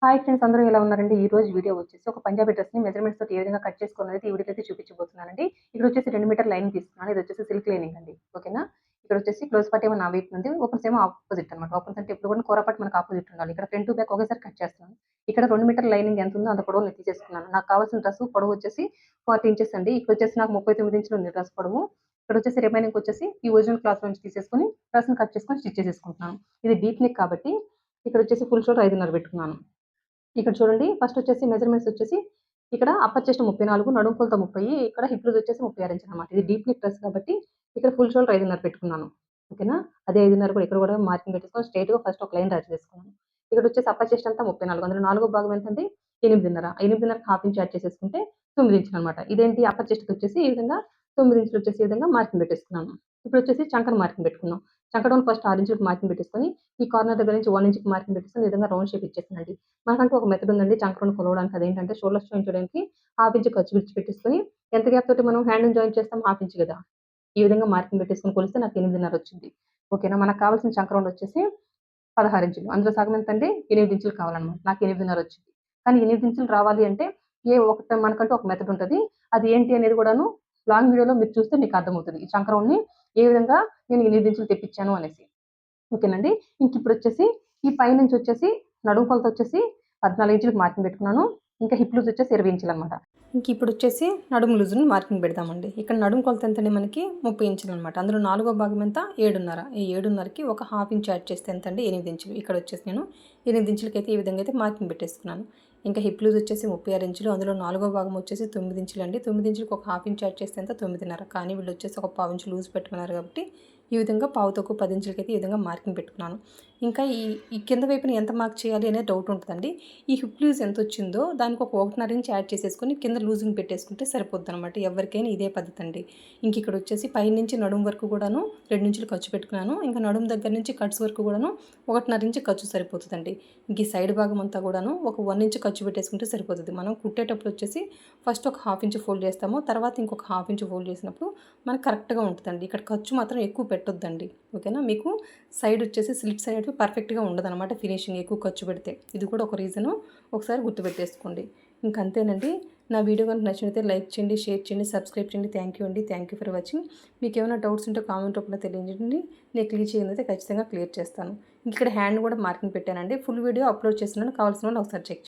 Hi friends, అందరూ ఎలా ఉన్నారండి? ఈ రోజు వీడియో వచ్చేసి ఒక పంజాబీ డ్రెస్‌ని మెజర్‌మెంట్స్ తోటి ఏ విధంగా కట్ చేసుకోవాలనేది ఈ వీడియోలో అయితే చూపించబోతున్నానండి. ఇక్కడొచ్చేసి 2 మీటర్ లైనింగ్ తీసుకున్నాను. ఇదొచ్చేసి సిల్క్ లైనింగ్ అండి. ఓకేనా? ఇక్కడొచ్చేసి క్లోజ్ పార్ట్ ఏమో నా వైపు ఉంది. ఓపెన్స్ ఏమో ఆపోజిట్ అనమాట. ఓపెన్స్ అంటే ఎప్పుడు కూడా కూర పార్ట్ మనకు ఆపోజిట్ ఉండాలి. ఇక్కడ ఫ్రంట్ టు బ్యాక్ ఒకేసారి కట్ చేస్తున్నాను. ఇక్కడ 2 మీటర్ల లైనింగ్ ఎంత ఉందో అంత పొడవు నేను తీసేసుకున్నాను. నాకు కావాల్సిన డ్రెస్ పొడవు వచ్చేసి 40 ఇంచెస్ అండి. ఇక్కడొచ్చేసి నాకు 39 ఇంచులు ఉంది డ్రెస్ పొడవు. ఇక్కడొచ్చేసి రిమైనింగ్ వచ్చేసి ఈ ఒరిజినల్ క్లాత్ నుంచి తీసేసుకొని డ్రెస్‌ని కట్ చేసుకొని స్టిచ్ చేసేసుకుంటున్నాను. ఇది డీప్ నెక్ కాబట్టి ఇక్కడొచ్చేసి ఫుల్ షోల్డర్ 5.5 పెట్టుకున్నాను. ఇక్కడ చూడండి, ఫస్ట్ వచ్చేసి మెజర్‌మెంట్స్ వచ్చేసి ఇక్కడ అప్పర్ చెస్ట్ 34, నడుము కొలత 30, ఇక్కడ హిప్ లూజ్ వచ్చేసి 36 ఇంచులనమాట. ఇది డీప్ నెక్ డ్రెస్ కాబట్టి ఇక్కడ ఫుల్ షోల్డర్ 5.5 పెట్టుకున్నాను. ఓకేనా? అదే 5.5 కూడా ఇక్కడ కూడా మార్కింగ్ పెట్టేసుకొని స్ట్రెయిట్‌గా ఫస్ట్ ఒక లైన్ డ్రా చేసేసుకున్నాను. ఇక్కడొచ్చేసి అప్పర్ చెస్ట్ అంతా 34, అందులో నాలుగో భాగం ఎంతండి? 8.5. 8.5కి హాఫ్ ఇంచ్ యాడ్ చేసేసుకుంటే 9 ఇంచులనమాట. ఇదేంటి అప్పర్ చెస్ట్‌కొచ్చేసి ఈ విధంగా 9 ఇంచులు వచ్చేసి ఈ విధంగా మార్కింగ్ పెట్టేసుకున్నాను. ఇప్పుడొచ్చేసి చంకన మార్కింగ్ పెట్టుకుందాం. చంక డౌన్ ఫస్ట్ 6 ఇంచులకి మార్కింగ్ పెట్టేసుకొని, ఈ కార్నర్ దగ్గర నుంచి 1 ఇంచ్‌కి మార్కింగ్ పెట్టేసుకొని ఈ విధంగా రౌండ్ షేప్ ఇచ్చేసానండి. మనకంటూ ఒక మెథడ్ ఉందండి చంక రౌండ్ కొలవడానికి. అదేంటంటే షోల్డర్స్ జాయిన్ చేయడానికి హాఫ్ ఇంచ్ ఖర్చు విడిచిపెట్టేసుకొని, ఎంత గ్యాప్ తోటి మనం హ్యాండ్‌ని జాయిన్ చేస్తాం? హాఫ్ ఇంచ్ గదా! ఈ విధంగా మార్కింగ్ పెట్టేసుకొని కొలిస్తే నాకు 8.5 వచ్చింది. ఓకేనా? మనకు కావాల్సిన చంక రౌండ్ వచ్చేసి 16 ఇంచులు. అందులో సగం ఎంతండి? 8 ఇంచులు కావాలన్నమాట. నాకు 8.5 వచ్చింది. కానీ 8 ఇంచులు రావాలి అంటే మనకంటూ ఒక మెథడ్ ఉంటది. అది ఏంటి అనేది కూడాను లాంగ్ వీడియోలో మీరు చూస్తే మీకు అర్థమవుతది. ఈ చంక రౌండ్‌ని ఏ విధంగా నేను 8 ఇంచులు తెప్పించాను అనేసి. ఓకేనండి. ఇంకిప్పుడొచ్చేసి ఈ పైనుంచొచ్చేసి నడుము కొలతొచ్చేసి 14 ఇంచులకి మార్కింగ్ పెట్టుకున్నాను. ఇంకా హిప్ లూజ్ వచ్చేసి 20 ఇంచులనమాట. ఇంకిప్పుడొచ్చేసి నడుము లూజుని మార్కింగ్ పెడదామండి. ఇక్కడ నడుము కొలత ఎంతండి మనకి? 30 ఇంచులనమాట. అందులో నాలుగో భాగం ఎంత? 7.5. ఈ 7.5కి ఒక హాఫ్ ఇంచ్ యాడ్ చేస్తే ఎంతండి? 8 ఇంచులు. ఇక్కడొచ్చేసి నేను 8 ఇంచులకైతే ఈ విధంగా అయితే మార్కింగ్ పెట్టేసుకున్నాను. ఇంకా హిప్ లూజ్ వచ్చేసి 36 ఇంచులు. అందులో నాలుగో భాగం వచ్చేసి 9 ఇంచులండి. 9 ఇంచులకి ఒక హాఫ్ ఇంచ్ యాడ్ చేస్తే ఎంత? 9.5. కానీ వీళ్ళొచ్చేసి ఒక పావు ఇంచు లూజ్ పెట్టుకున్నారు కాబట్టి ఈ విధంగా పావు తక్కువ 10 ఇంచులకైతే ఈ విధంగా మార్కింగ్ పెట్టుకున్నాను. ఇంకా ఈ కింద వైపున ఎంత మార్క్ చేయాలి అనే డౌట్ ఉంటుందండి. ఈ హిప్ లూజ్ ఎంతొచ్చిందో దానికి ఒక 1.5 ఇంచ్ యాడ్ చేసేసుకొని కింద లూజింగ్ పెట్టేసుకుంటే సరిపోద్దనమాట. ఎవరికైనా ఇదే పద్ధతండి. ఇంకిక్కడొచ్చేసి పైనుంచి నడుము వరకు కూడాను 2 ఇంచులు ఖర్చు పెట్టుకున్నాను. ఇంకా నడుము దగ్గర నుంచి కట్స్ వరకు కూడాను 1.5 ఇంచ్ ఖర్చు సరిపోతదండి. ఇంక ఈ సైడ్ భాగం అంతా కూడాను ఒక 1 ఇంచ్ ఖర్చు పెట్టేసుకుంటే సరిపోతది. మనం కుట్టేటప్పుడు వచ్చేసి ఫస్ట్ ఒక హాఫ్ ఇంచ్ ఫోల్డ్ చేస్తాము. తర్వాత ఇంకొక హాఫ్ ఇంచ్ ఫోల్డ్ చేసినప్పుడు మనకు కరెక్ట్‌గా ఉంటదండి. ఇక్కడ ఖర్చు మాత్రం ఎక్కువ పెట్టొద్దండి. ఓకేనా? మీకు సైడ్ వచ్చేసి స్లిట్స్ అనేటివి పర్ఫెక్ట్‌గా ఉండదనమాట ఫినిషింగ్ ఎక్కువ ఖర్చు పెడితే. ఇది కూడా ఒక రీజను. ఒకసారి గుర్తుపెట్టేసుకోండి. ఇంకంతేనండి. నా వీడియో కనుక నచ్చినట్లయితే లైక్ చేయండి, షేర్ చేయండి, సబ్స్క్రైబ్ చేయండి. థ్యాంక్ యూ అండి. Thank you for watching. మీకేమైనా డౌట్స్ ఉంటే కామెంట్ రూపంలో తెలియజేయండి. నేను క్లియర్ చేయనైతే ఖచ్చితంగా క్లియర్ చేస్తాను. ఇక్కడ హ్యాండ్ కూడా మార్కింగ్ పెట్టానండి. ఫుల్ వీడియో అప్లోడ్ చేస్తున్నాను. కావాల్సిన వాళ్ళు ఒకసారి చెక్